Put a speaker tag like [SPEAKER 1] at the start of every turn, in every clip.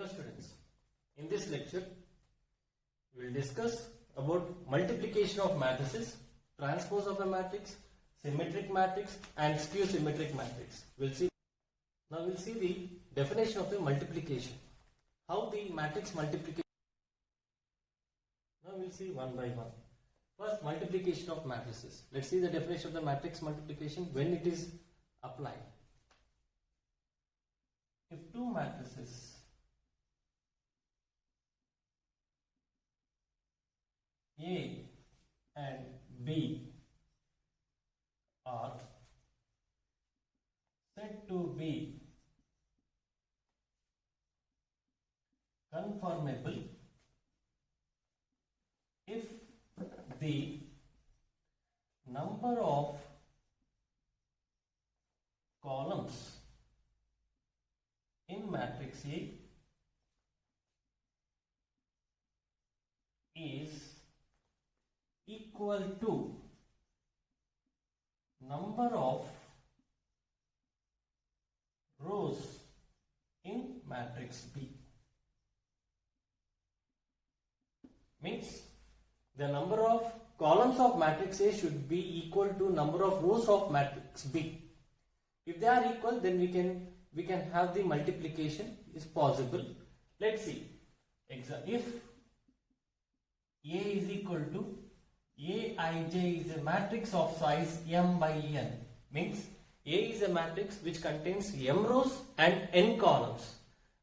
[SPEAKER 1] Hello students, in this lecture we will discuss about multiplication of matrices, transpose of a matrix, symmetric matrix and skew symmetric matrix. Now we'll see the definition of the multiplication, how the matrix multiplication. Now we'll see one by one. First, multiplication of matrices. Let's see the definition of the matrix multiplication when it is applied. If two matrices A and B are said to be conformable if the number of columns in matrix A is equal to number of rows in matrix B. Means the number of columns of matrix A should be equal to number of rows of matrix B. If they are equal, then we can have the multiplication is possible. Let's see. If A is equal to Aij is a matrix of size m by n, means A is a matrix which contains m rows and n columns.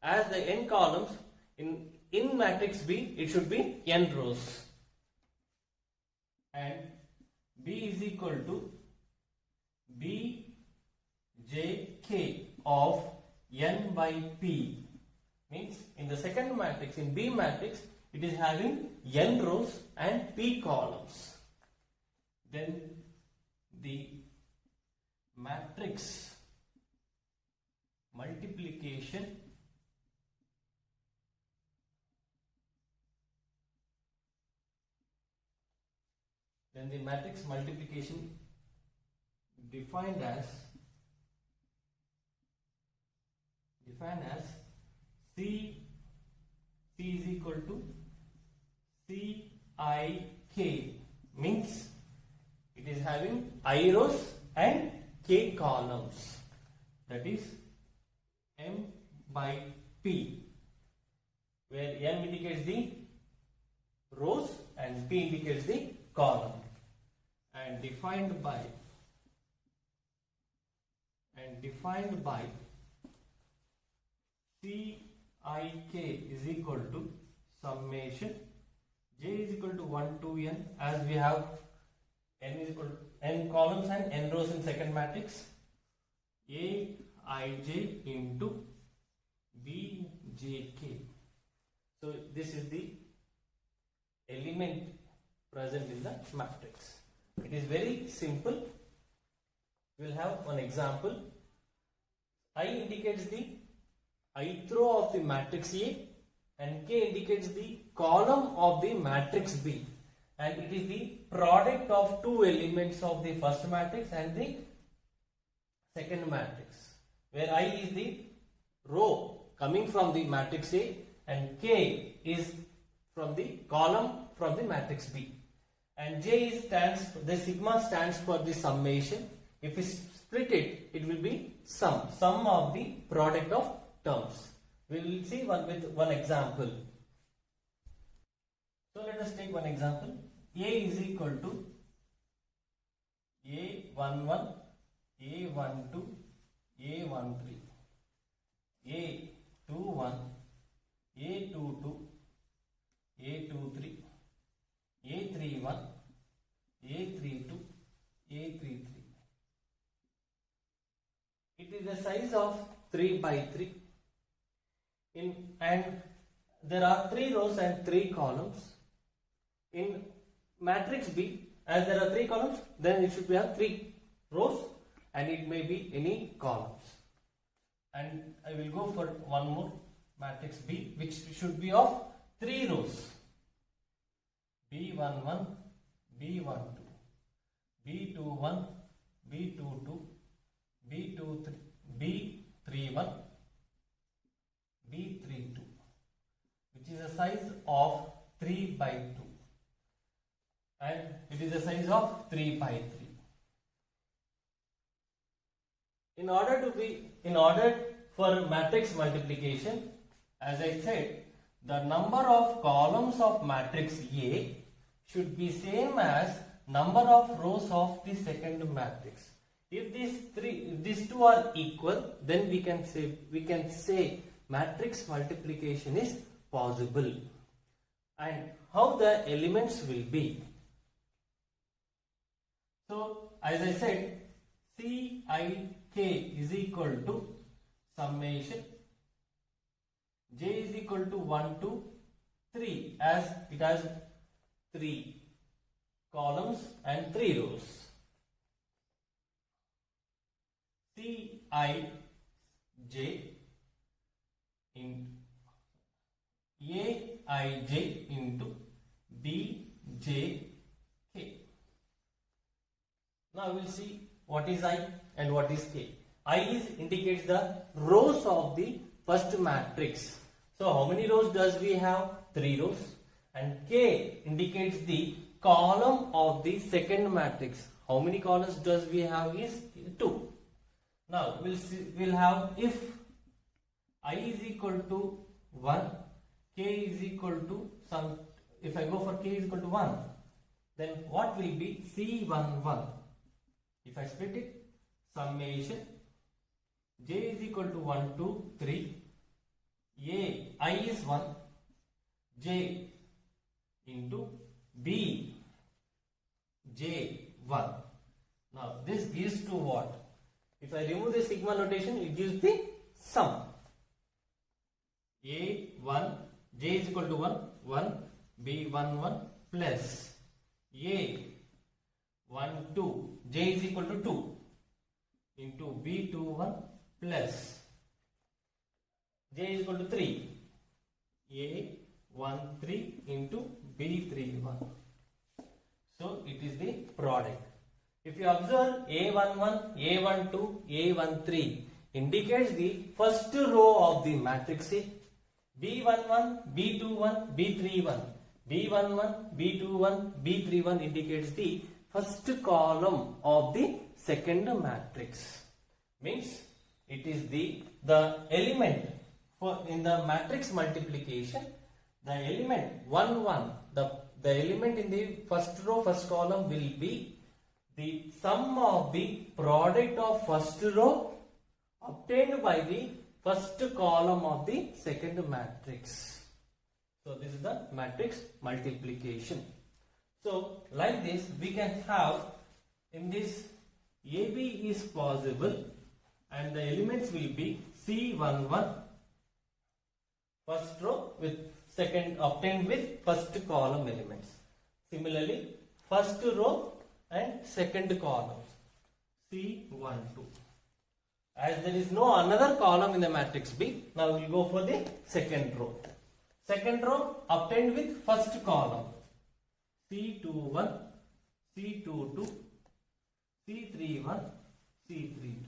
[SPEAKER 1] As the n columns in matrix B, it should be n rows. And B is equal to Bjk of n by p, means in the second matrix, in B matrix, it is having n rows and p columns. Then the matrix multiplication defined as C is equal to Cik, means it is having I rows and k columns, that is m by p, where m indicates the rows and p indicates the column, and defined by Cik is equal to summation j is equal to 1 to n, as we have n is equal to n columns and n rows in second matrix, Aij into Bjk. So this is the element present in the matrix. It is very simple. We will have one example. I indicates the ith row of the matrix A and k indicates the column of the matrix B, and it is the product of two elements of the first matrix and the second matrix, where I is the row coming from the matrix A and k is from the column from the matrix B, and j the sigma stands for the summation. If we split it, it will be sum of the product of terms. We will see with one example. So let us take one example. A is equal to A11, A12, A13, A21, A22, A23, A31, A32, A33. It is the size of 3 by 3. And there are 3 rows and 3 columns. In matrix B, as there are 3 columns, then it should have 3 rows and it may be any columns. And I will go for one more matrix B, which should be of 3 rows. B11, B12, B21, B22, B23, B31, B32. size of 3 by 2 and it is the size of 3 by 3. In order for matrix multiplication, as I said, the number of columns of matrix A should be same as number of rows of the second matrix. If these two are equal, then we can say matrix multiplication is possible. And how the elements will be? So as I said, Cik is equal to summation j is equal to 1 to 3, as it has 3 columns and 3 rows. Cij in Aij into Bjk. Now we will see what is I and what is K. I indicates the rows of the first matrix. So how many rows does we have? 3 rows. And K indicates the column of the second matrix. How many columns does we have? Is 2. Now we'll have if I is equal to 1, K is equal to some. If I go for K is equal to 1, then what will be C11? If I split it, summation j is equal to 1 to 3, I is 1, j into B j1. Now this gives to what? If I remove the sigma notation, it gives the sum. A1, j is equal to 1, B11 plus A12, j is equal to 2 into B21 plus j is equal to 3, A13 into B31. So it is the product. If you observe A11, A12, A13 indicates the first row of the matrix A. B11, B21, B31. B11, B21, B31 indicates the first column of the second matrix. Means it is the element for in the matrix multiplication, the element 1 1, the element in the first row, first column will be the sum of the product of first row obtained by the first column of the second matrix. So this is the matrix multiplication. So like this we can have in this AB is possible and the elements will be C11 first row with second obtained with first column elements. Similarly first row and second columns C12. As there is no another column in the matrix B, now we will go for the second row. Second row obtained with first column C21, C22, C31, C32.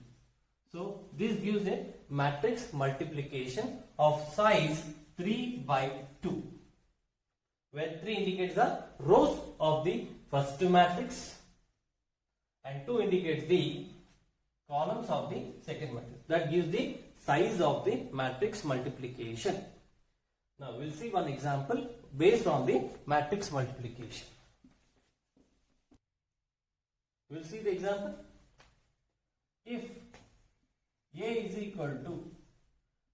[SPEAKER 1] So this gives a matrix multiplication of size 3 by 2, where 3 indicates the rows of the first matrix and 2 indicates the columns of the second matrix. That gives the size of the matrix multiplication. Now we'll see one example based on the matrix multiplication. We'll see the example. If A is equal to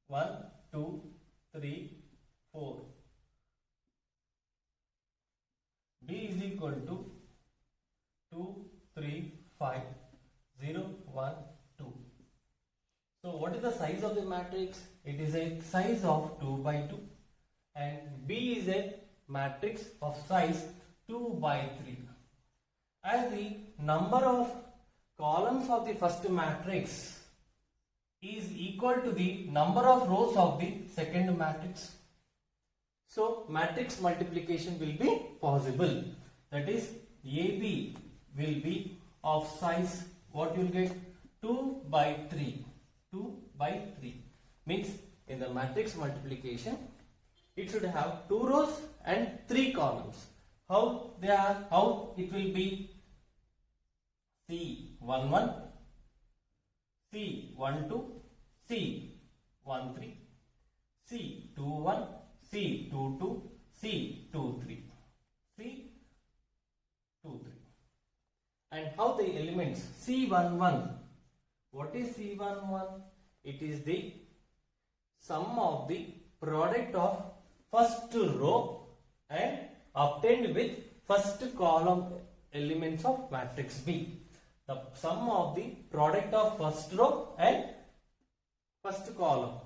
[SPEAKER 1] 1, 2, 3, 4, B is equal to 2, 3, 5, 0, 1, 2. So what is the size of the matrix? It is a size of 2 by 2 and B is a matrix of size 2 by 3. As the number of columns of the first matrix is equal to the number of rows of the second matrix, so matrix multiplication will be possible. That is AB will be of size, what you will get, 2 by 3. 2 by 3 means in the matrix multiplication it should have 2 rows and 3 columns. How it will be? C11, C12, C13, C21, C22, C23, C23. And how the elements C11? What is C11? It is the sum of the product of first row and obtained with first column elements of matrix B. The sum of the product of first row and first column.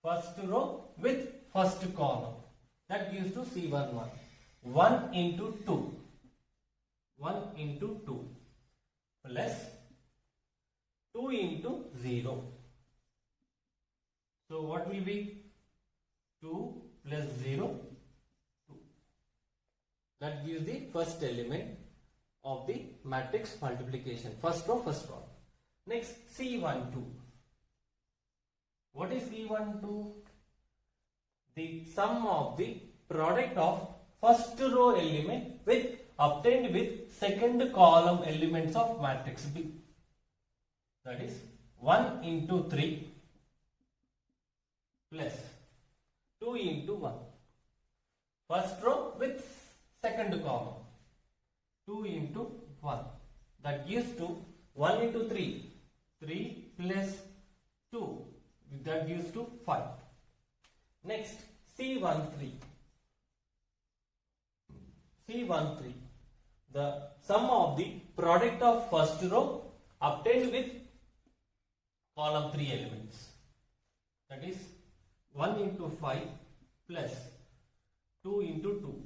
[SPEAKER 1] First row with first column. That gives to C11. 1 into 2. 1 into 2 plus 2 into 0. So what will be? 2 plus 0, 2. That gives the first element of the matrix multiplication. First row, first column. Next, C12. What is C12? The sum of the product of first row element with obtained with second column elements of matrix B. That is 1 into 3 plus 2 into 1. First row with second column. 2 into 1. That gives to 1 into 3. 3 plus 2. That gives to 5. Next, C13. C13. The sum of the product of first row obtained with column 3 elements. That is 1 into 5 plus 2 into 2.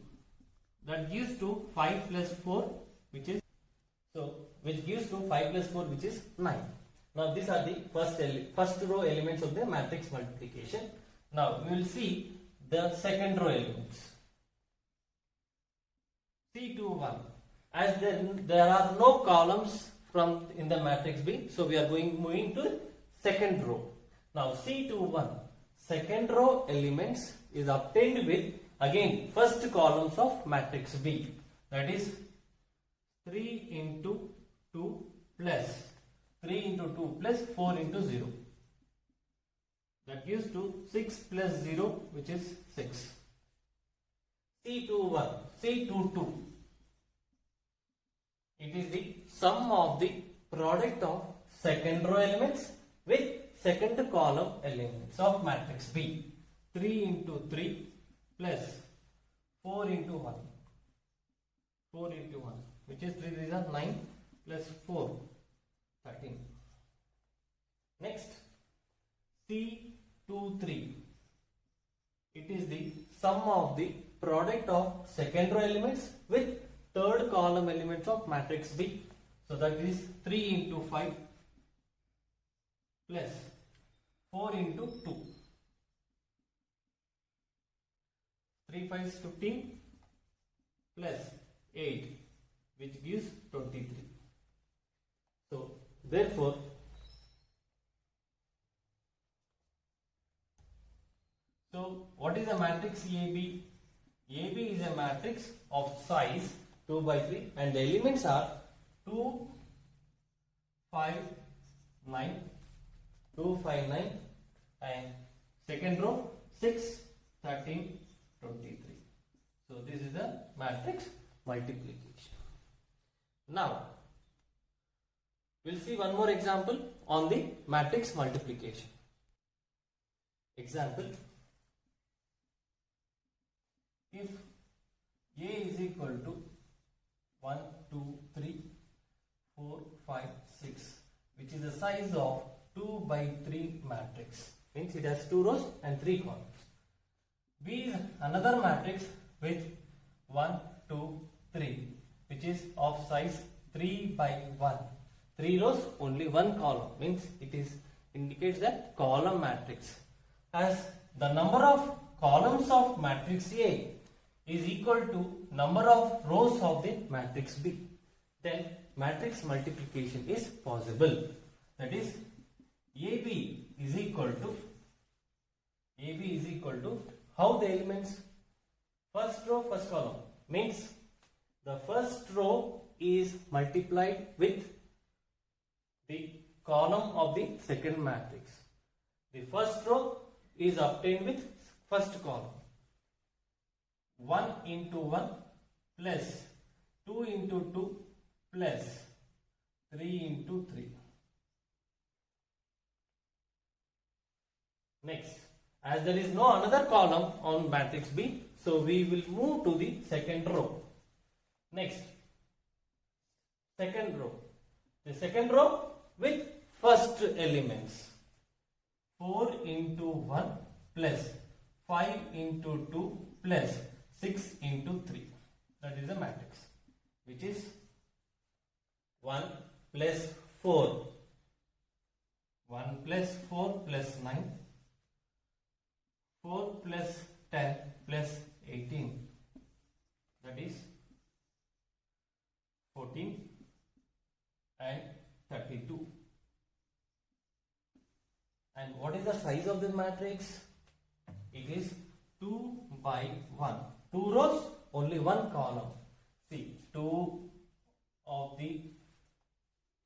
[SPEAKER 1] That gives to 5 plus 4, which gives to 5 plus 4, which is 9. Now these are the first row elements of the matrix multiplication. Now we will see the second row elements. C21. As there are no columns in the matrix B, so we are moving to second row. Now C21, second row elements is obtained with again first columns of matrix B. That is 3 into 2 plus 3 into 2 plus 4 into 0. That gives to 6 plus 0, which is 6. C21, C22. It is the sum of the product of second row elements with second column elements of matrix B. 3 into 3 plus 4 into 1. 4 into 1, which is 3 these are 9 plus 4, 13. Next, C23. It is the sum of the product of second row elements with third column elements of matrix B. So that is 3 into 5 plus 4 into 2. 3 5 is 15 plus 8, which gives 23. So therefore, what is a matrix AB? AB is a matrix of size 2 by 3 and the elements are 2, 5, 9, 2, 5, 9 and second row 6, 13, 23. So this is the matrix multiplication. Now we'll see one more example on the matrix multiplication. Example: if A is equal to 1, 2, 3, 4, 5, 6, which is the size of 2 by 3 matrix, means it has 2 rows and 3 columns. B is another matrix with 1, 2, 3, which is of size 3 by 1. 3 rows, only 1 column, means it indicates that column matrix. As the number of columns of matrix A is equal to number of rows of the matrix B, then matrix multiplication is possible. That is, AB is equal to How the elements? First row, first column means the first row is multiplied with the column of the second matrix. The first row is obtained with first column. 1 into 1 plus 2 into 2 plus 3 into 3. Next, as there is no another column on matrix B, so we will move to the second row. Next, second row. The second row with first elements. 4 into 1 plus 5 into 2 plus 6 into 3. That is the matrix, which is 1 plus 4. 1 plus 4 plus 9. 4 plus 10 plus 18. That is 14 and 32. And what is the size of the matrix? It is 2 by 1. 2 rows, only 1 column. See, 2 of the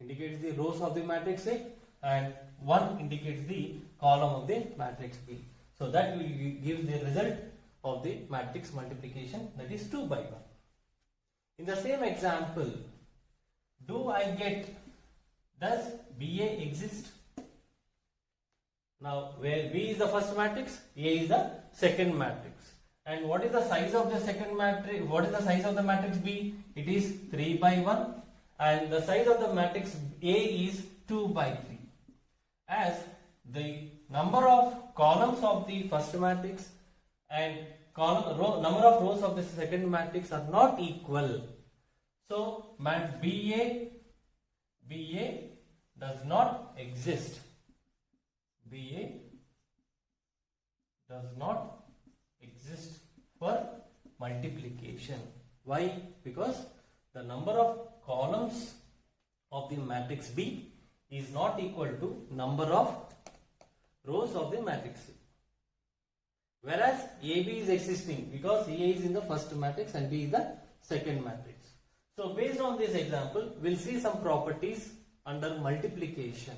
[SPEAKER 1] indicates the rows of the matrix A and 1 indicates the column of the matrix B. So that will give the result of the matrix multiplication, that is 2 by 1. In the same example, does BA exist? Now, where B is the first matrix, A is the second matrix. And what is the size of the second matrix? What is the size of the matrix B? It is 3 by 1. And the size of the matrix A is 2 by 3. As the number of columns of the first matrix and number of rows of the second matrix are not equal. So, BA does not exist. BA does not exist for multiplication. Why? Because the number of columns of the matrix B is not equal to number of rows of the matrix A. Whereas AB is existing because A is in the first matrix and B is the second matrix. So based on this example, we'll see some properties under multiplication.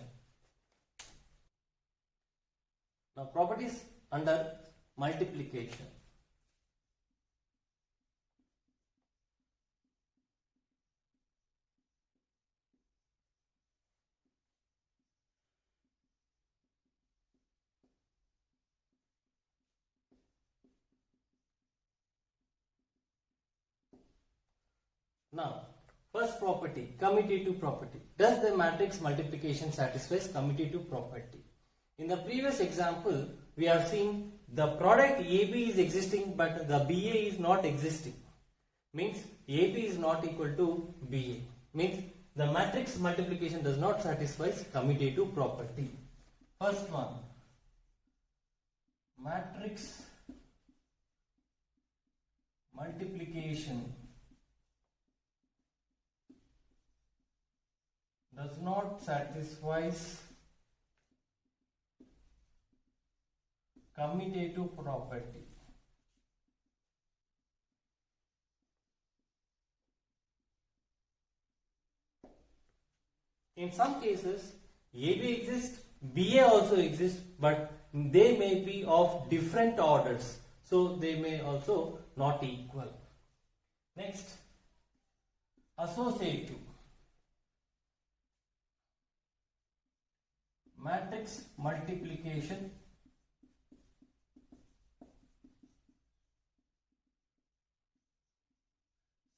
[SPEAKER 1] Now properties under multiplication. Now, first property, commutative property. Does the matrix multiplication satisfies commutative property? In the previous example, we have seen the product AB is existing but the BA is not existing. Means AB is not equal to BA. Means the matrix multiplication does not satisfy commutative property. First one, matrix multiplication does not satisfy commutative property. In some cases, AB exists, BA also exists, but they may be of different orders, so they may also not equal. Next, associative. Matrix multiplication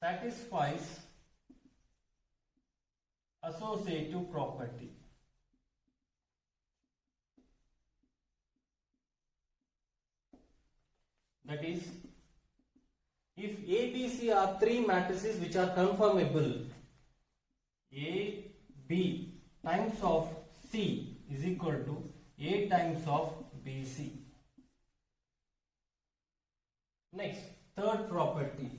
[SPEAKER 1] satisfies associative property. That is, if A, B, C are three matrices which are conformable, A, B times of C is equal to A times of BC. Next, third property,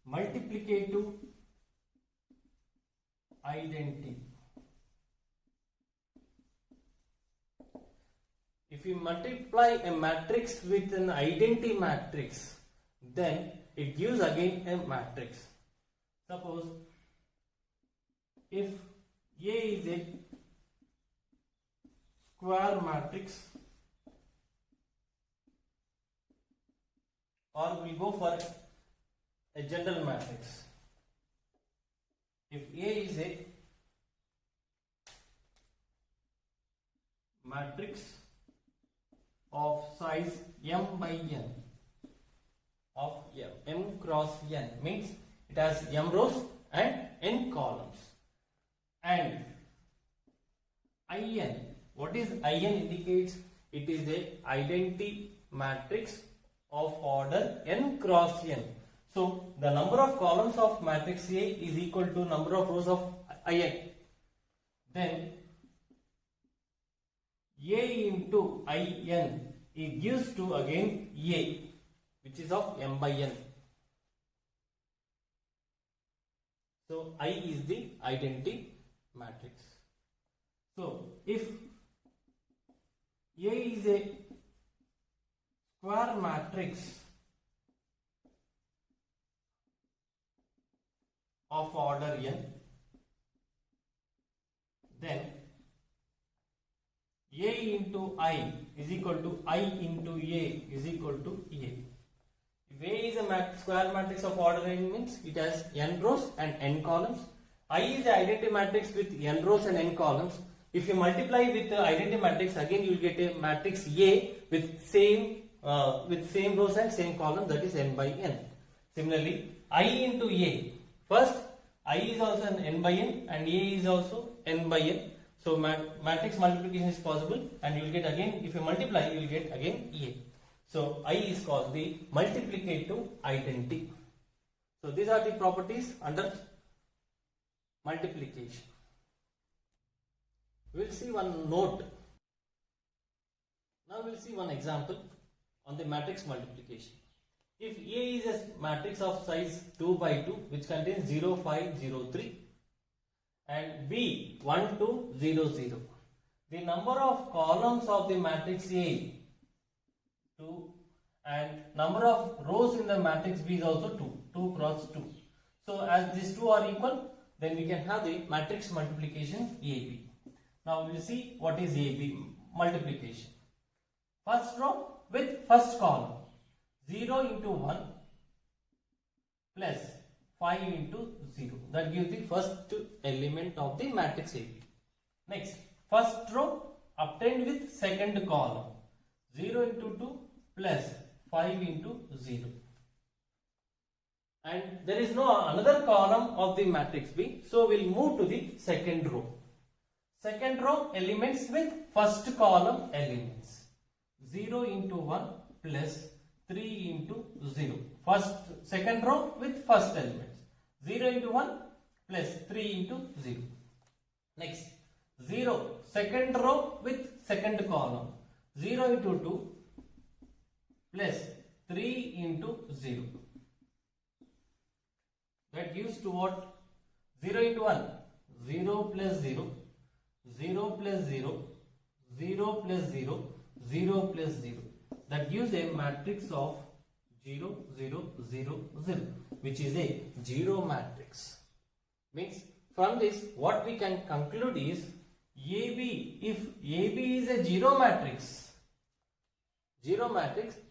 [SPEAKER 1] multiplicative identity. If you multiply a matrix with an identity matrix, then it gives again a matrix. Suppose if A is a square matrix, or we go for a general matrix. If A is a matrix of size m by n, of m cross n, means it has m rows and n columns, and In, what is In indicates? It is a identity matrix of order n cross n. So the number of columns of matrix A is equal to number of rows of In. Then A into In, it gives to again A, which is of m by n. So I is the identity matrix. So if A is a square matrix of order n, then A into I is equal to I into A is equal to A. If A is a square matrix of order n, means it has n rows and n columns. I is the identity matrix with n rows and n columns. If you multiply with the identity matrix, again you will get a matrix A with same rows and same column, that is n by n. Similarly, I into A. First, I is also an n by n and A is also n by n. So matrix multiplication is possible, and you will get again, if you multiply, you will get again A. So I is called the multiplicative identity. So these are the properties under multiplication. We will see one note. Now we will see one example on the matrix multiplication. If A is a matrix of size 2 by 2 which contains 0, 5, 0, 3 and B 1, 2, 0, 0, the number of columns of the matrix A 2 and number of rows in the matrix B is also 2 cross 2. So as these two are equal, then we can have the matrix multiplication AB. Now we will see what is AB multiplication. First row with first column, 0 into 1 plus 5 into 0. That gives the first element of the matrix AB. Next, first row obtained with second column, 0 into 2 plus 5 into 0. And there is no another column of the matrix B, so we will move to the second row. Second row elements with first column elements, 0 into 1 plus 3 into 0. Second row with first elements, 0 into 1 plus 3 into 0. Next, 0, second row with second column, 0 into 2 plus 3 into 0. That gives to what? 0 into 1, 0 plus 0, 0 plus 0, 0 plus 0, 0 plus 0. That gives a matrix of 0, 0, 0, 0, which is a zero matrix. Means from this what we can conclude is AB, if AB is a zero matrix,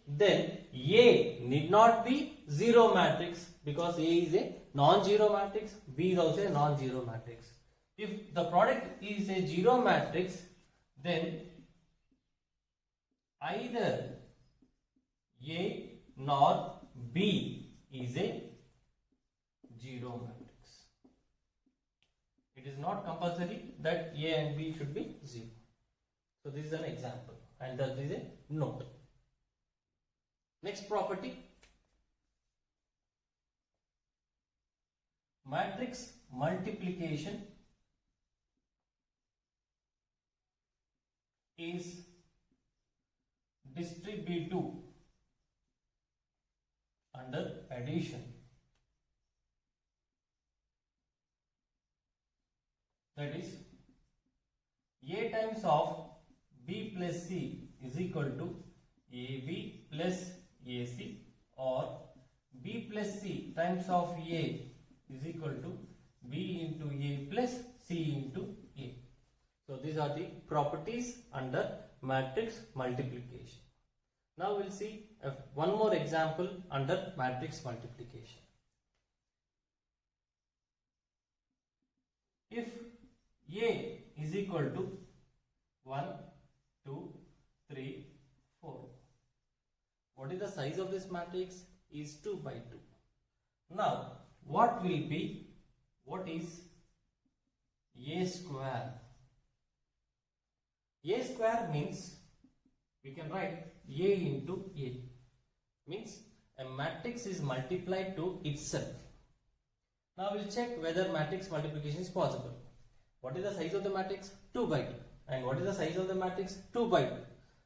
[SPEAKER 1] then A need not be zero matrix, because A is a non-zero matrix, B is also a non-zero matrix. If the product is a zero matrix, then either A nor B is a zero matrix. It is not compulsory that A and B should be 0. So this is an example and that is a note. Next property, matrix multiplication is distributive under addition. That is, A times of B B plus C is equal to AB plus AC, or B plus C times of A is equal to B into A plus C into A. So these are the properties under matrix multiplication. Now we'll see one more example under matrix multiplication. If A is equal to 1, 2, 3, 4. What is the size of this matrix? Is 2 by 2. Now, what is A square? A square means we can write A into A. Means a matrix is multiplied to itself. Now we'll check whether matrix multiplication is possible. What is the size of the matrix? 2 by 2. And what is the size of the matrix? 2 by 2.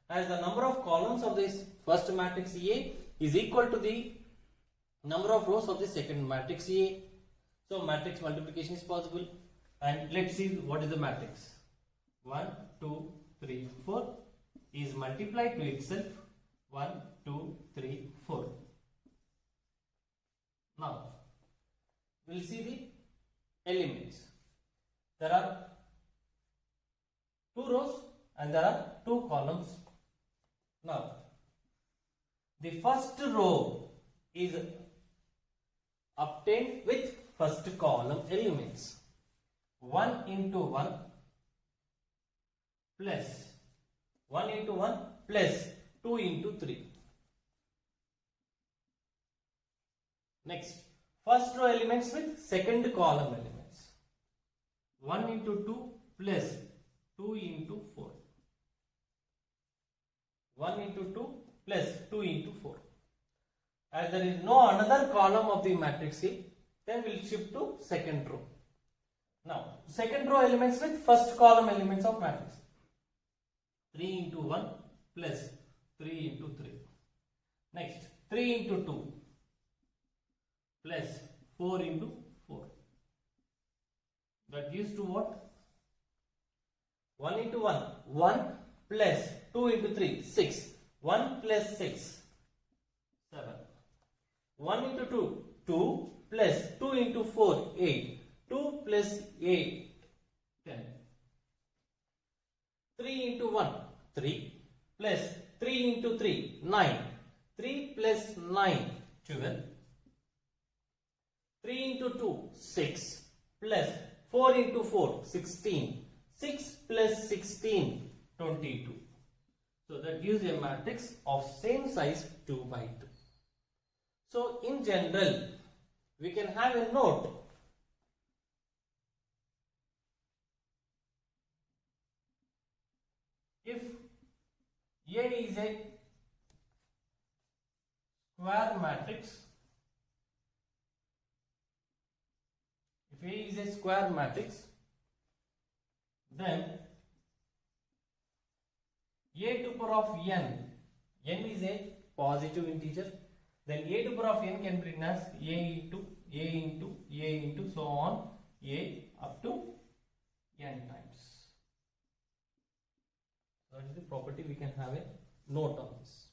[SPEAKER 1] As the number of columns of this first matrix A is equal to the number of rows of the second matrix A. So matrix multiplication is possible. And let's see what is the matrix. 1, 2, 3, 4 is multiplied to itself. 1, 2, 3, 4. Now we'll see the elements. There are 2 rows and there are 2 columns. Now the first row is obtained with first column elements. 1 into 1 plus 1 into 1 plus 2 into 3. Next, first row elements with second column elements. 1 into 2 plus 2 into 4. 1 into 2 plus 2 into 4. As there is no another column of the matrix A, then we will shift to second row. Now, second row elements with first column elements of matrix. 3 into 1 plus 3 into 3. Next, 3 into 2 plus 4 into 4. That gives to what? 1 into 1, 1 plus 2 into 3, 6. 1 plus 6, 7. 1 into 2, 2 plus 2 into 4, 8. 2 plus 8, 10. 3 into 1, 3 plus 3 into 3, 9. 3 plus 9, 12. 3 into 2, 6 plus 4 into 4, 16. 6 plus 16, 22. So that gives a matrix of same size 2 by 2. So in general, we can have a note. If A is a square matrix, if A is a square matrix, then A to the power of n is a positive integer, then A to the power of n can be written as A into so on, A up to n times. That is the property we can have a note on this.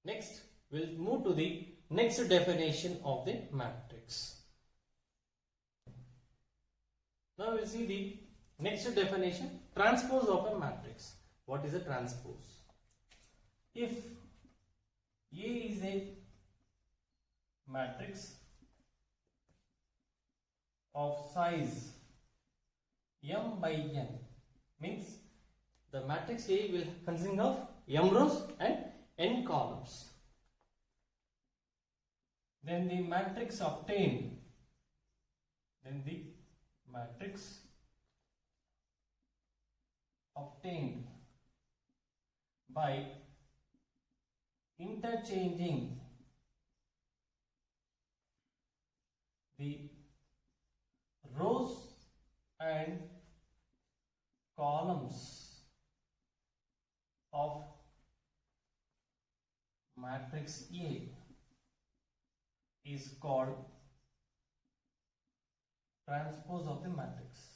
[SPEAKER 1] Next, we'll move to the next definition of the matrix. Now we'll see the next definition, transpose of a matrix. What is a transpose? If A is a matrix of size m by n, means the matrix A will consist of m rows and n columns. Then the matrix obtained, by interchanging the rows and columns of matrix A is called transpose of the matrix.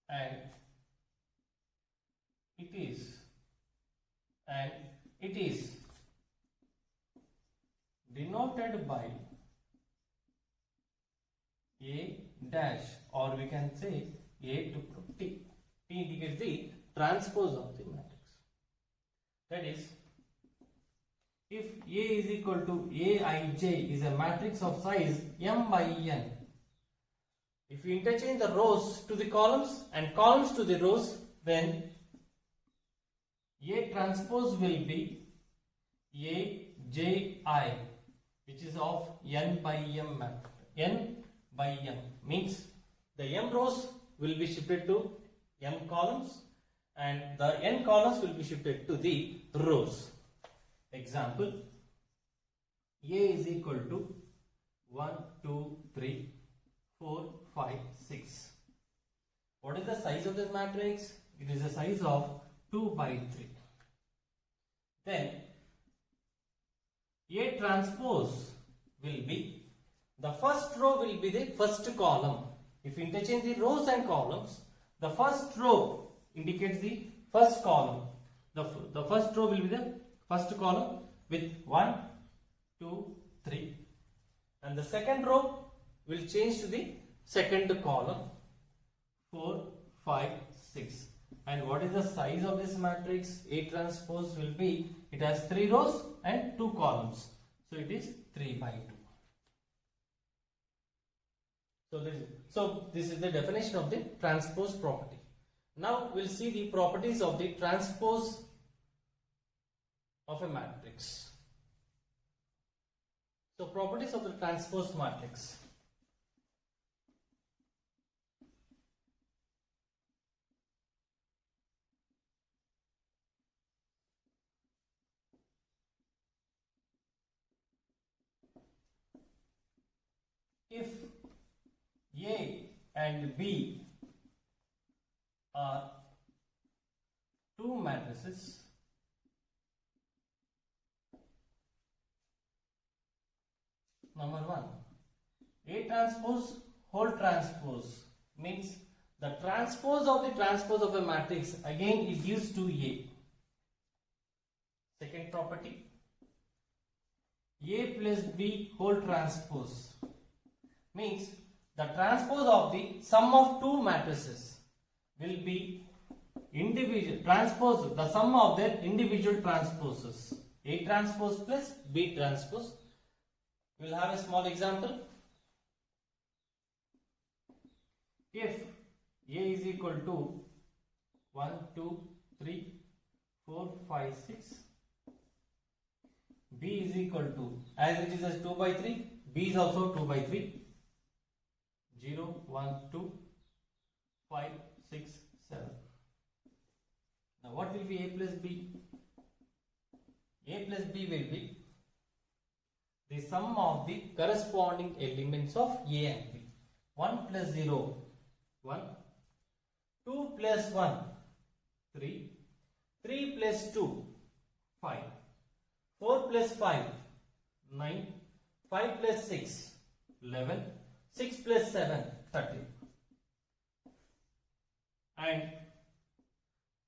[SPEAKER 1] and it is denoted by A dash, or we can say A to T. T indicates the transpose of the matrix. That is, if A is equal to Aij is a matrix of size m by n, if we interchange the rows to the columns and columns to the rows, then A transpose will be Aj, which is of n by m matrix. N by m means the m rows will be shifted to m columns and the n columns will be shifted to the rows. Example, A is equal to 1, 2, 3, 4, 5, 6. What is the size of this matrix? It is the size of 2 by 3. Then A transpose will be, the first row will be the first column. If you interchange the rows and columns, the first row indicates the first column. The first row will be the first column with 1, 2, 3. And the second row will change to the second column, 4, 5, 6. And what is the size of this matrix? A transpose will be, it has 3 rows and 2 columns. So it is 3 by 2. So this is the definition of the transpose property. Now we'll see the properties of the transpose of a matrix. So properties of the transpose matrix. If A and B are two matrices, number 1, A transpose whole transpose means the transpose of a matrix, again it gives to A. Second property, A plus B whole transpose means the transpose of the sum of two matrices will be individual transpose, the sum of their individual transposes. A transpose plus B transpose. We will have a small example. If A is equal to 1, 2, 3, 4, 5, 6, B is equal to, as it is as 2 by 3, B is also 2 by 3, 0, 1, 2, 5, 6, 7. Now what will be A plus B? A plus B will be the sum of the corresponding elements of A and B. 1 plus 0, 1, 2 plus 1, 3, 3 plus 2, 5, 4 plus 5, 9, 5 plus 6, 11, 6 plus 7, 13. And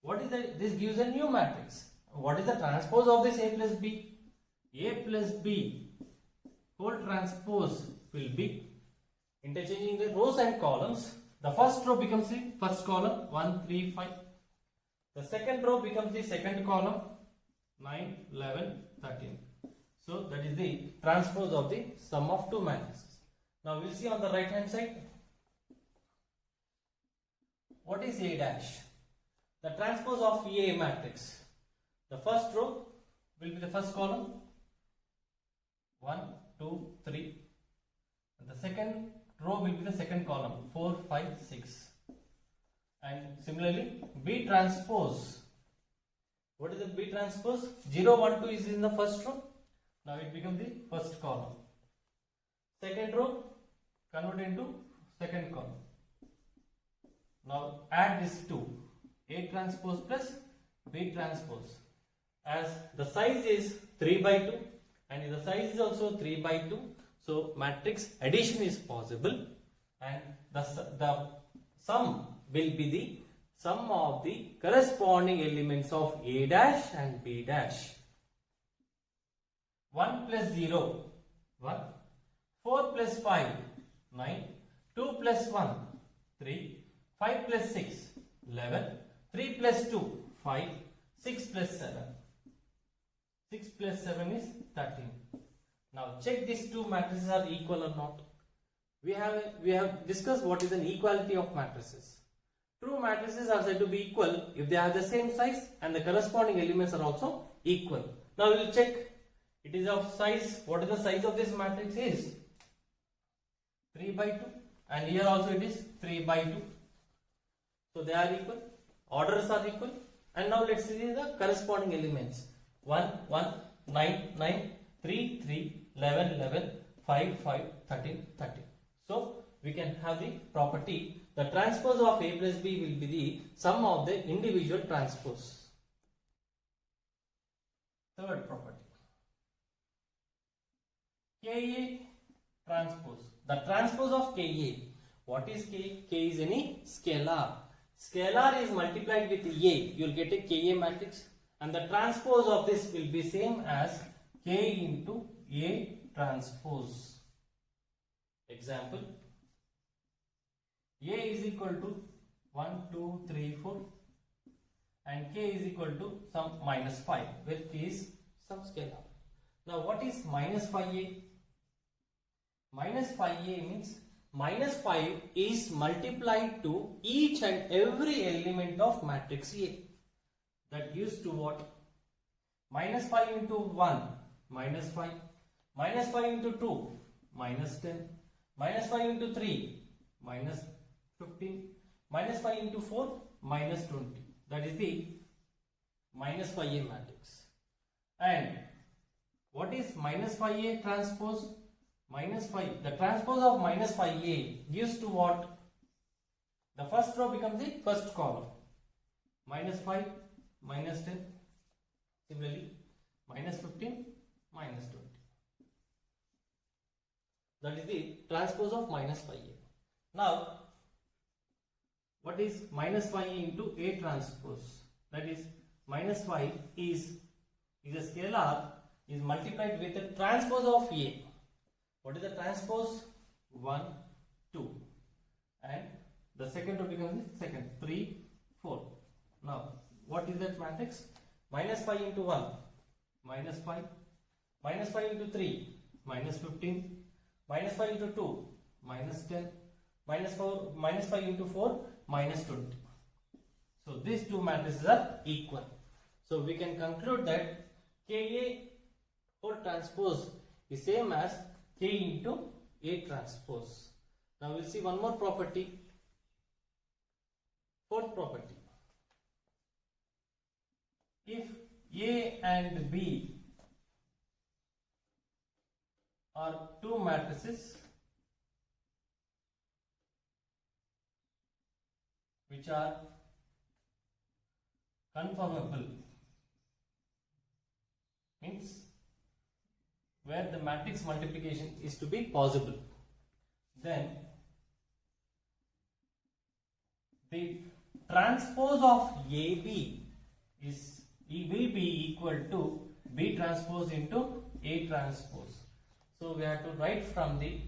[SPEAKER 1] what is that? This gives a new matrix. What is the transpose of this A plus B? A plus B whole transpose will be, interchanging the rows and columns, the first row becomes the first column, 1, 3, 5. The second row becomes the second column, 9, 11, 13. So that is the transpose of the sum of two matrices. Now we will see on the right hand side. What is A dash? The transpose of A matrix. The first row will be the first column, 1, 2, 3. And the second row will be the second column, 4, 5, 6. And similarly, B transpose. What is the B transpose? 0, 1, 2 is in the first row. Now it becomes the first column. Second row convert into second column. Now add this two, A transpose plus B transpose. As the size is 3 by 2 and the size is also 3 by 2, so matrix addition is possible and the Sum will be the sum of the corresponding elements of A dash and B dash. 1 plus 0, 1. 4 plus 5, 9. 2 plus 1, 3. 5 plus 6, 11. 3 plus 2, 5. 6 plus 7. 6 plus 7 is 13. Now check these two matrices are equal or not. We have discussed what is an equality of matrices. True matrices are said to be equal if they have the same size and the corresponding elements are also equal. Now we will check. It is of size. What is the size of this matrix is 3 by 2, and here also it is 3 by 2. So they are equal. Orders are equal. And now let's see the corresponding elements. 1, 1, 9, 9, 3, 3, 11, 11, 5, 5, 13, 13. So we can have the property, the transpose of A plus B will be the sum of the individual transpose. Third property, Ka transpose. The transpose of Ka. What is K? K is any scalar. Scalar is multiplied with A. You will get a Ka matrix, and the transpose of this will be same as K into A transpose. Example, A is equal to 1, 2, 3, 4 and K is equal to some minus 5, where K is some scalar. Now what is minus 5A? Minus 5A means minus 5 is multiplied to each and every element of matrix A. That gives to what? Minus 5 into 1, minus 5. Minus 5 into 2, minus 10. Minus 5 into 3, minus 15. Minus 5 into 4, minus 20. That is the minus 5A matrix. And what is minus 5A transpose? Minus 5. The transpose of minus 5A gives to what? The first row becomes the first column. Minus 5, minus 10. Similarly, minus 15, minus 20. That is the transpose of minus 5A. Now, what is minus 5A into A transpose? That is, minus 5 is a scalar, is multiplied with the transpose of A. What is the transpose? 1, 2. And the second row becomes the second, 3, 4. Now, what is that matrix? Minus 5 into 1, minus 5. Minus 5 into 3, minus 15. Minus 5 into 2, minus 10. Minus 5 into 4, minus 20. So these two matrices are equal. So we can conclude that Ka whole transpose is same as K into A transpose. Now we'll see one more property. Fourth property. If A and B are two matrices which are conformable, means where the matrix multiplication is to be possible, then the transpose of AB will be equal to B transpose into A transpose. So we have to write from the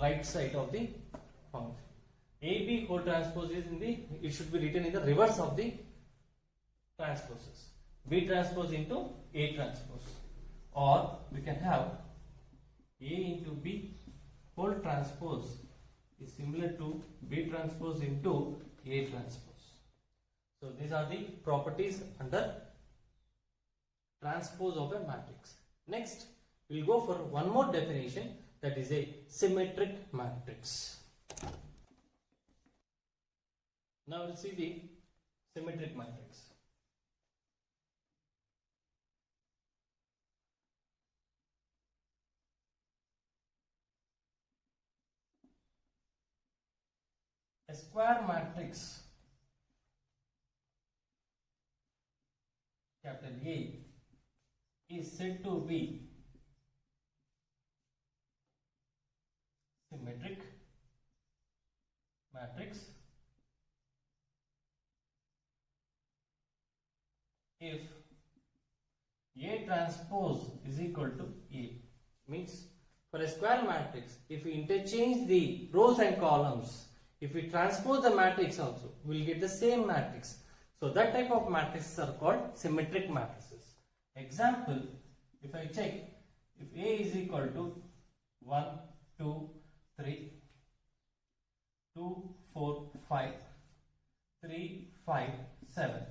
[SPEAKER 1] right side of the function. AB whole transpose is it should be written in the reverse of the transposes. B transpose into A transpose. Or we can have A into B whole transpose is similar to B transpose into A transpose. So these are the properties under transpose of a matrix. Next, we will go for one more definition, that is a symmetric matrix. Now we will see the symmetric matrix. A square matrix capital A is said to be symmetric matrix if A transpose is equal to A, means for a square matrix, if we interchange the rows and columns, if we transpose the matrix also, we will get the same matrix. So that type of matrices are called symmetric matrices. Example, if I check, if A is equal to 1, 2, 3, 2, 4, 5, 3, 5, 7.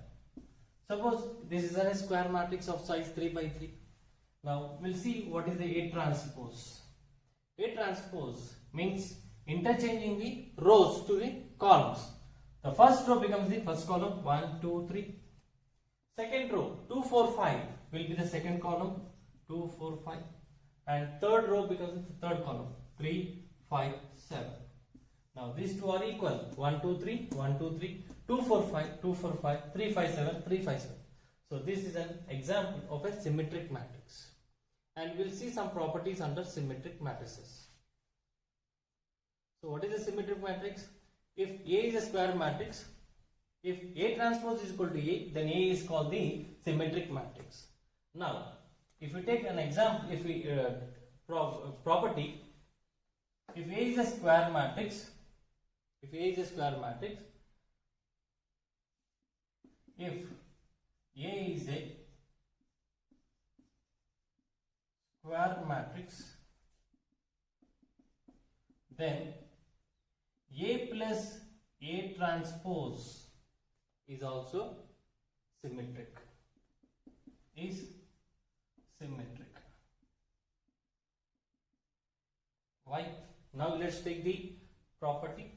[SPEAKER 1] Suppose this is a square matrix of size 3 by 3. Now we'll see what is the A transpose. A transpose means interchanging the rows to the columns. The first row becomes the first column, 1, 2, 3. Second row, 2, 4, 5 will be the second column, 2, 4, 5. And third row becomes the third column, 3, 5, 7. Now these two are equal, 1, 2, 3, 1, 2, 3, 2, 4, 5, 2, 4, 5, 3, 5, 7, 3, 5, 7. So this is an example of a symmetric matrix. And we'll see some properties under symmetric matrices. So what is a symmetric matrix? If A is a square matrix, if A transpose is equal to A, then A is called the symmetric matrix. Now, if we take an example, if we property, if A is a square matrix, if A is a square matrix, if A is a square matrix, then A plus A transpose is also symmetric. Is symmetric. Why? Now let's take the property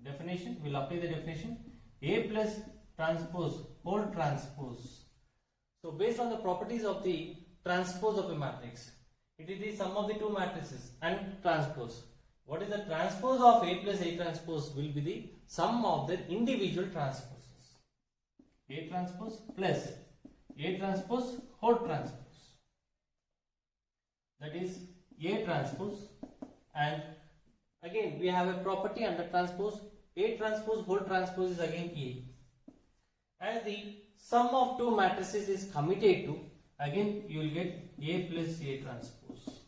[SPEAKER 1] definition. We'll apply the definition. A plus transpose whole transpose. So based on the properties of the transpose of a matrix, it is the sum of the two matrices and transpose. What is the transpose of A plus A transpose will be the sum of the individual transposes. A transpose plus A transpose whole transpose. That is A transpose, and again we have a property under transpose. A transpose whole transpose is again A. As the sum of two matrices is commuted to, again you will get A plus A transpose.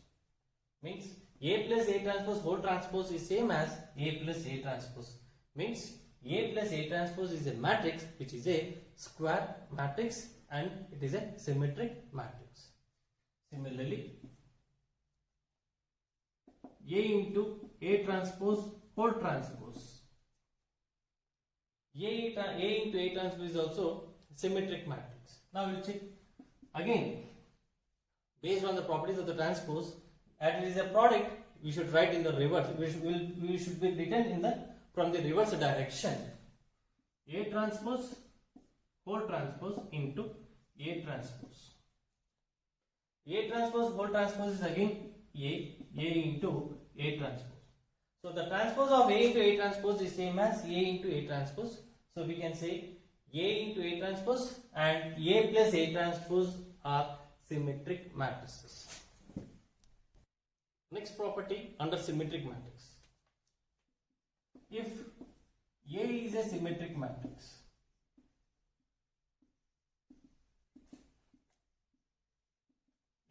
[SPEAKER 1] Means A plus A transpose whole transpose is same as A plus A transpose. Means A plus A transpose is a matrix which is a square matrix and it is a symmetric matrix. Similarly, A into A transpose whole transpose. A into A transpose is also symmetric matrix. Now we'll check again based on the properties of the transpose. As it is a product, we should write in the reverse. We should be written in the from the reverse direction. A transpose whole transpose into A transpose. A transpose whole transpose is again A into A transpose. So the transpose of A into A transpose is same as A into A transpose. So we can say A into A transpose and A plus A transpose are symmetric matrices. Next property under symmetric matrix. If A is a symmetric matrix,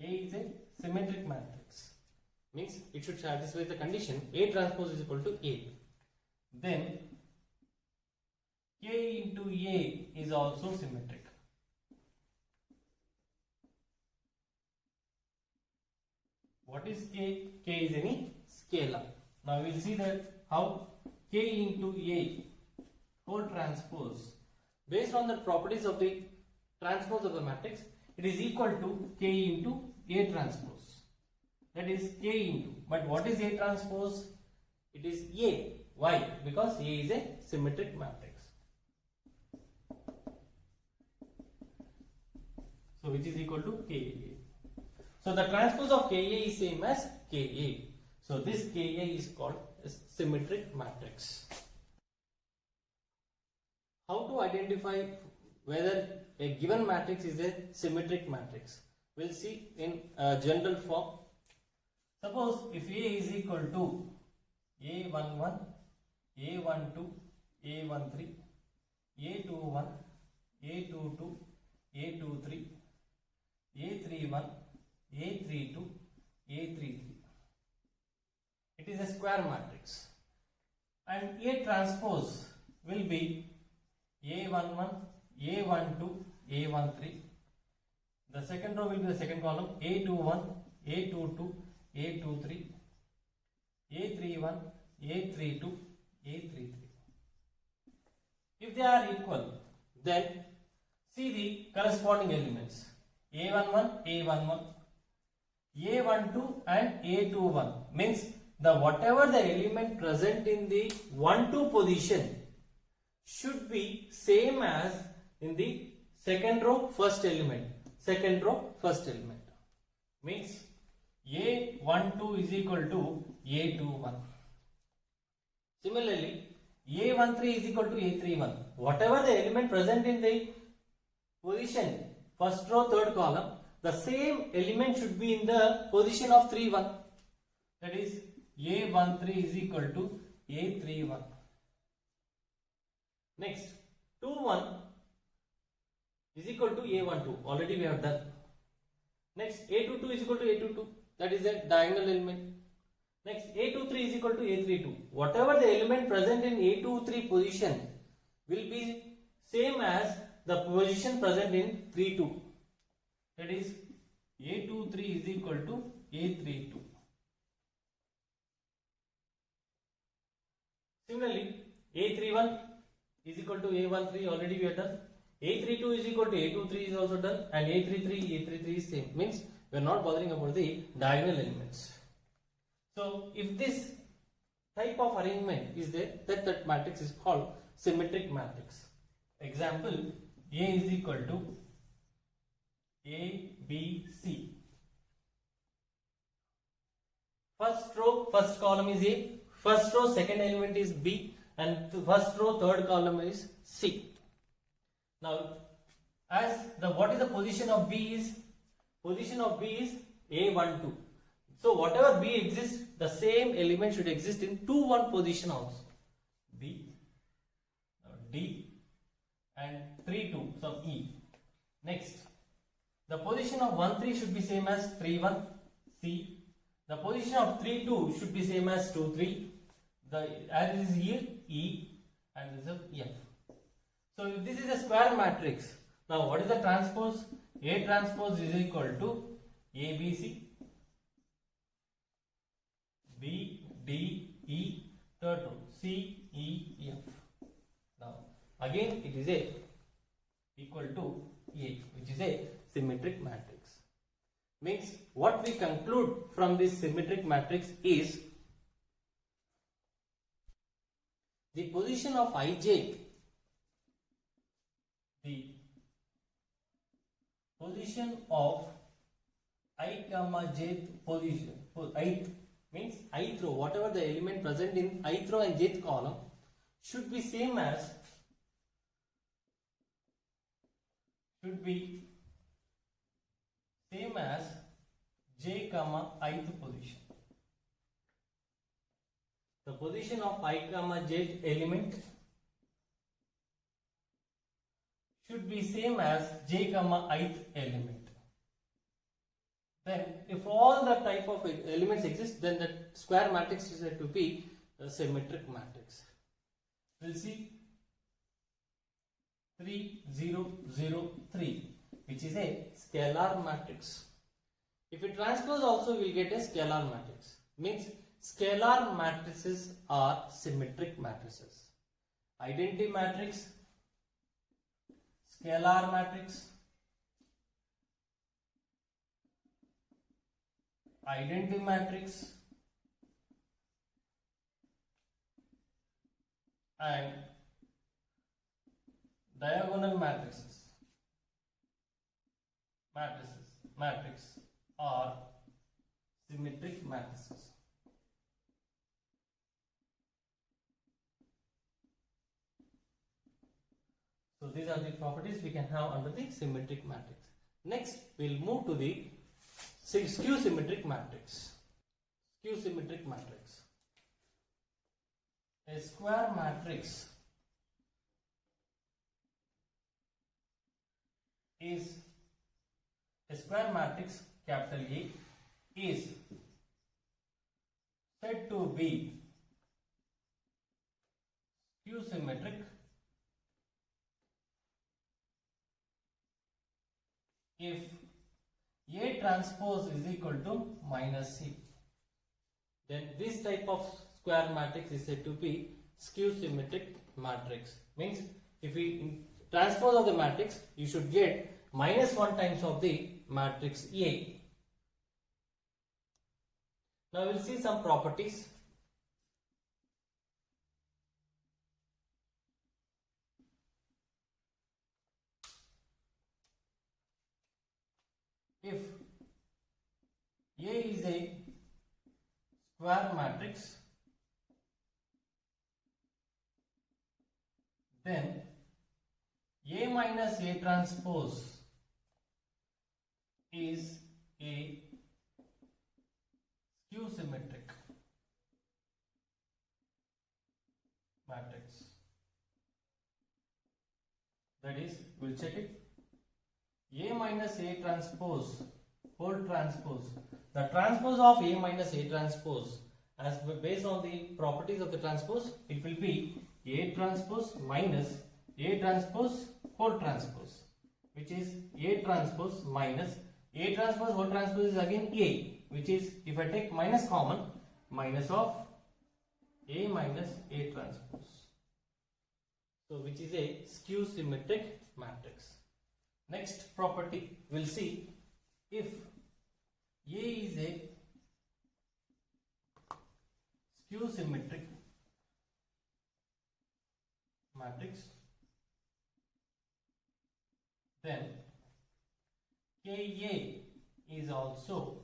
[SPEAKER 1] A is a symmetric matrix, means it should satisfy the condition A transpose is equal to A. Then K into A is also symmetric. What is K? K is any scalar. Now we will see that how K into A whole transpose, based on the properties of the transpose of the matrix, it is equal to K into A transpose. That is K into, but what is A transpose? It is A. Why? Because A is a symmetric matrix. So which is equal to Ka. So the transpose of Ka is same as Ka. So this Ka is called a symmetric matrix. How to identify whether a given matrix is a symmetric matrix? We'll see in general form. Suppose if A is equal to A11, A12, A13, A21, A22, A23, A31, A32, A33. It is a square matrix. And A transpose will be A11, A12, A13. The second row will be the second column, A21, A22, A23, A31, A32, A33. If they are equal, then see the corresponding elements. A11, A11, A12 and A21 means the whatever the element present in the 1-2 position should be same as in the second row first element. Second row first element means A12 is equal to A21. Similarly, A13 is equal to A31. Whatever the element present in the position first row third column, the same element should be in the position of 3-1. That is A13 is equal to A31. Next, 2-1 is equal to A12. Already we have done. Next, A22 is equal to A22. That is a diagonal element. Next, A23 is equal to A32. Whatever the element present in A23 position will be same as the position present in 3-2. That is A23 is equal to A32. Similarly, A31 is equal to A13, already we have done. A32 is equal to A23 is also done, and A33 is same. Means we are not bothering about the diagonal elements. So if this type of arrangement is there, that matrix is called symmetric matrix. Example, A is equal to A, B, C. First row, first column is A. First row, second element is B. And first row, third column is C. Now, as the what is the position of B is? Position of B is A12. So whatever B exists, the same element should exist in 2-1 position also. B, D, and 3-2, so E. Next, the position of 1-3 should be same as 3-1, C. The position of 3-2 should be same as 2-3. As is here, E, and this is F. So if this is a square matrix, now what is the transpose? A transpose is equal to ABC, B, D, E, third row, C, E, F. Now again it is a equal to A, which is a symmetric matrix. Means what we conclude from this symmetric matrix is the position of ij, the position of I comma jth position, ith means ith row, whatever the element present in ith row and jth column should be same as j comma ith position. The position of I comma j element should be same as j comma ith element. Then if all the type of elements exist, then the square matrix is said to be a symmetric matrix. We'll see 3, 0, 0, 3, which is a scalar matrix. If we transpose also, we will get a scalar matrix. Means scalar matrices are symmetric matrices. Identity matrix, scalar matrix, identity matrix, and diagonal matrices are symmetric matrices. So these are the properties we can have under the symmetric matrix. Next, we will move to the skew symmetric matrix. Skew symmetric matrix. A square matrix is a square matrix capital A is said to be skew symmetric if A transpose is equal to minus C. Then this type of square matrix is said to be skew symmetric matrix. Means if we transpose of the matrix, you should get minus 1 times of the matrix A. Now we will see some properties. If A is a square matrix, then A minus A transpose is a skew symmetric matrix. That is, we will check it. A minus A transpose whole transpose. The transpose of A minus A transpose, as based on the properties of the transpose, it will be A transpose minus A transpose whole transpose, which is A transpose minus A transpose whole transpose is again A, which is, if I take minus common, minus of A minus A transpose. So which is a skew symmetric matrix. Next property we will see, if A is a skew symmetric matrix, then Ka is also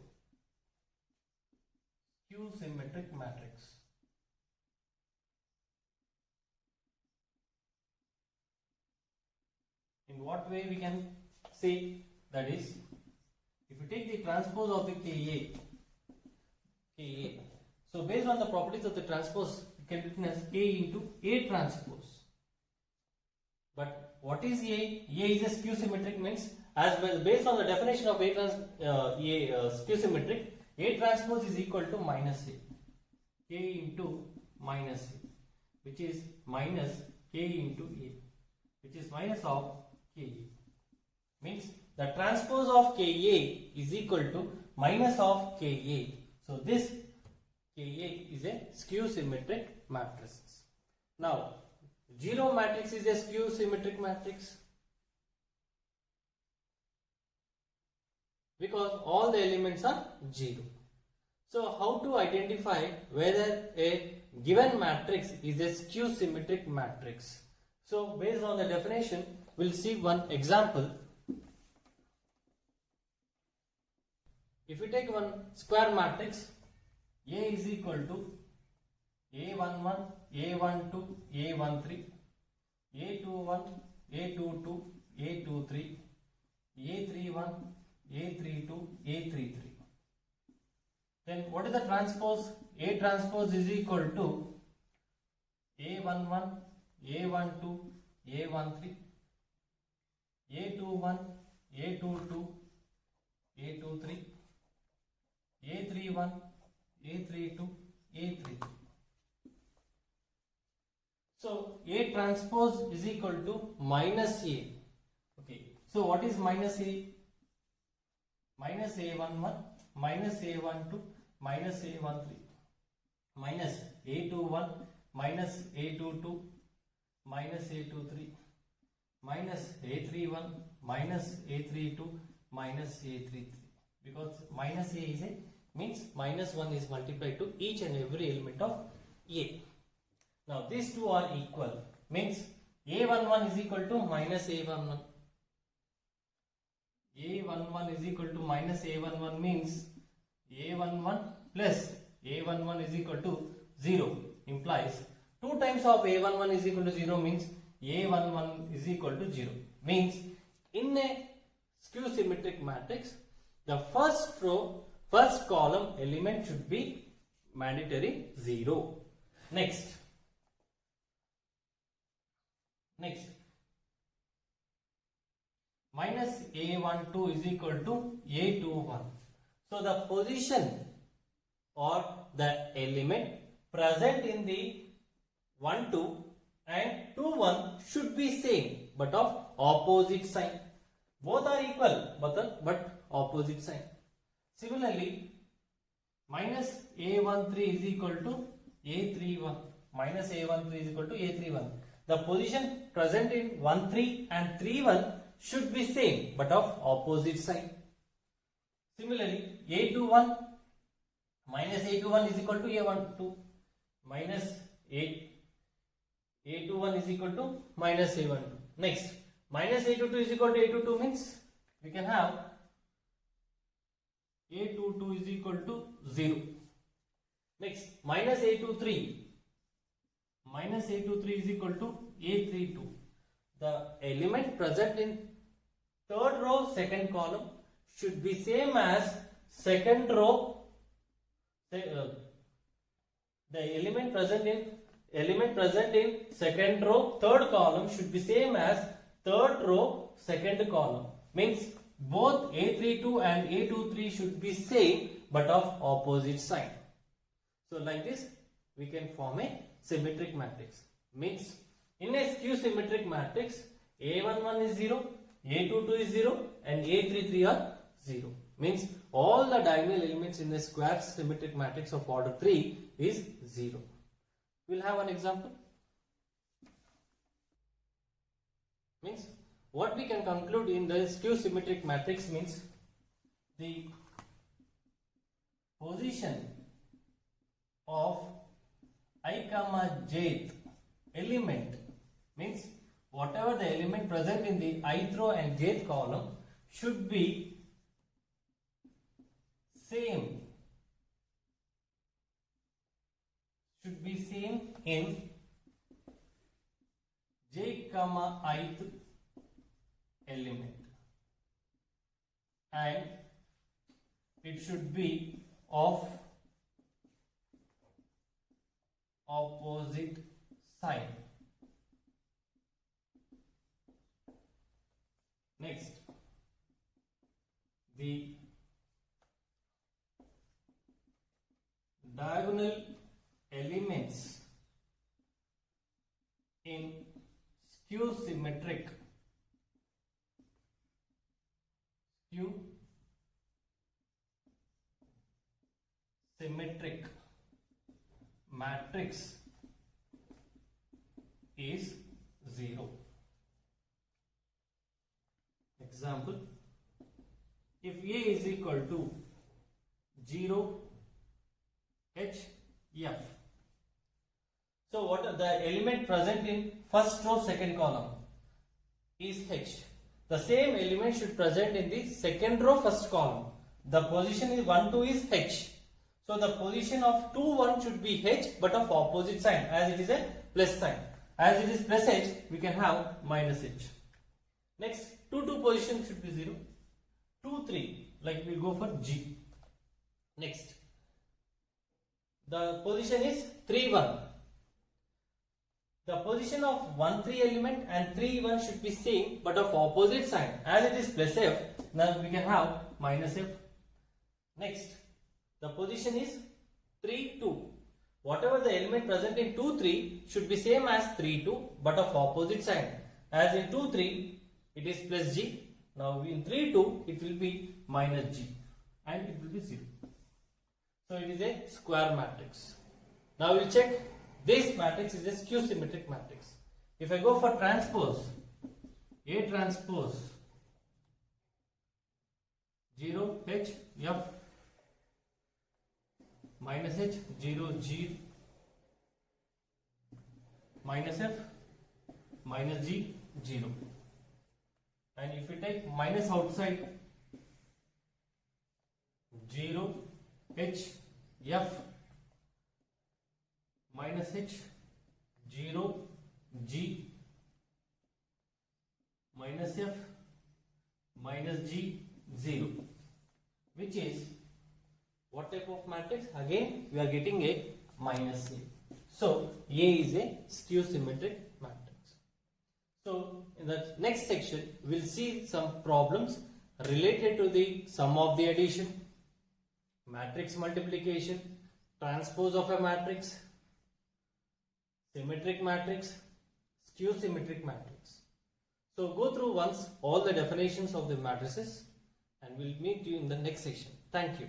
[SPEAKER 1] skew symmetric matrix. In what way we can say? That is, if you take the transpose of the Ka, so based on the properties of the transpose, it can be written as K into A transpose. But what is A? A is a skew symmetric, means as well, based on the definition of skew symmetric, A transpose is equal to minus A, K into minus A, which is minus K into A, which is minus of Ka. Means the transpose of Ka is equal to minus of Ka. So this Ka is a skew symmetric matrix. Now, zero matrix is a skew symmetric matrix because all the elements are 0. So how to identify whether a given matrix is a skew symmetric matrix? So based on the definition, we will see one example. If we take one square matrix, A is equal to A11, A12, A13, A21, A22, A23, A31, A32, A33. Then what is the transpose? A transpose is equal to A11, A12, A13, A21, A22, A23, A31, A32, A33. So A transpose is equal to minus A. Okay. So what is minus A? Minus A11, minus A12, minus A13, minus A21, minus A22, minus A23, minus A31, minus A32, minus A33. Because minus A is a means minus 1 is multiplied to each and every element of A. Now these two are equal, means A11 is equal to minus A11. A11 is equal to minus A11 means A11 plus A11 is equal to 0, implies 2 times of A11 is equal to 0 means A11 is equal to 0. Means in a skew symmetric matrix, the first row, first column element should be mandatory 0. Next, minus A12 is equal to A21. So the position or the element present in the 1 2 and 2 1 should be same but of opposite sign. Both are equal but opposite sign. Similarly, minus A13 is equal to A31. Minus A13 is equal to A31. The position present in 1 3 and 3 1 should be same but of opposite sign. Similarly, A21 minus A21 is equal to A12 minus A21 is equal to minus A12. Next, minus A22 is equal to A22 means we can have A22 is equal to 0. Next, minus A23 is equal to A32. The element present in third row second column should be same as second row. The element present in second row third column should be same as third row second column. Means both A32 and A23 should be same but of opposite sign. So like this we can form a symmetric matrix. Means in a skew symmetric matrix, A11 is 0, A22 is 0 and A33 are 0. Means all the diagonal elements in a square symmetric matrix of order 3 is 0. We will have an example. Means what we can conclude in the skew symmetric matrix means the position of I comma jth element, means whatever the element present in the ith row and jth column should be same in j comma ith element, and it should be of opposite sign. Next, the diagonal elements in skew symmetric matrix is 0. Example, if A is equal to 0 H F. So what are the element present in first row second column is H. The same element should present in the second row first column. The position is 1 2 is H. So the position of 2 1 should be H but of opposite sign, as it is a plus sign. As it is plus H, we can have minus H. Next, 2 2 position should be 0. 2 3, like we go for G. Next, the position is 3 1. The position of 1 3 element and 3 1 should be same but of opposite sign. As it is plus F, now we can have minus F. Next, the position is 3 2. Whatever the element present in 2 3 should be same as 3 2 but of opposite sign. As in 2 3 it is plus G. Now in 3 2 it will be minus G and it will be 0. So it is a square matrix. Now we will check this matrix is a skew symmetric matrix. If I go for transpose, A transpose 0 H F minus H 0 G minus F minus G 0. And if we take minus outside 0 H F minus H 0 G minus F minus G 0, which is what type of matrix? Again we are getting a minus A. So A is a skew symmetric matrix. So in the next section, we'll see some problems related to the sum of the addition, matrix multiplication, transpose of a matrix, symmetric matrix, skew symmetric matrix. So go through once all the definitions of the matrices, and we'll meet you in the next section. Thank you.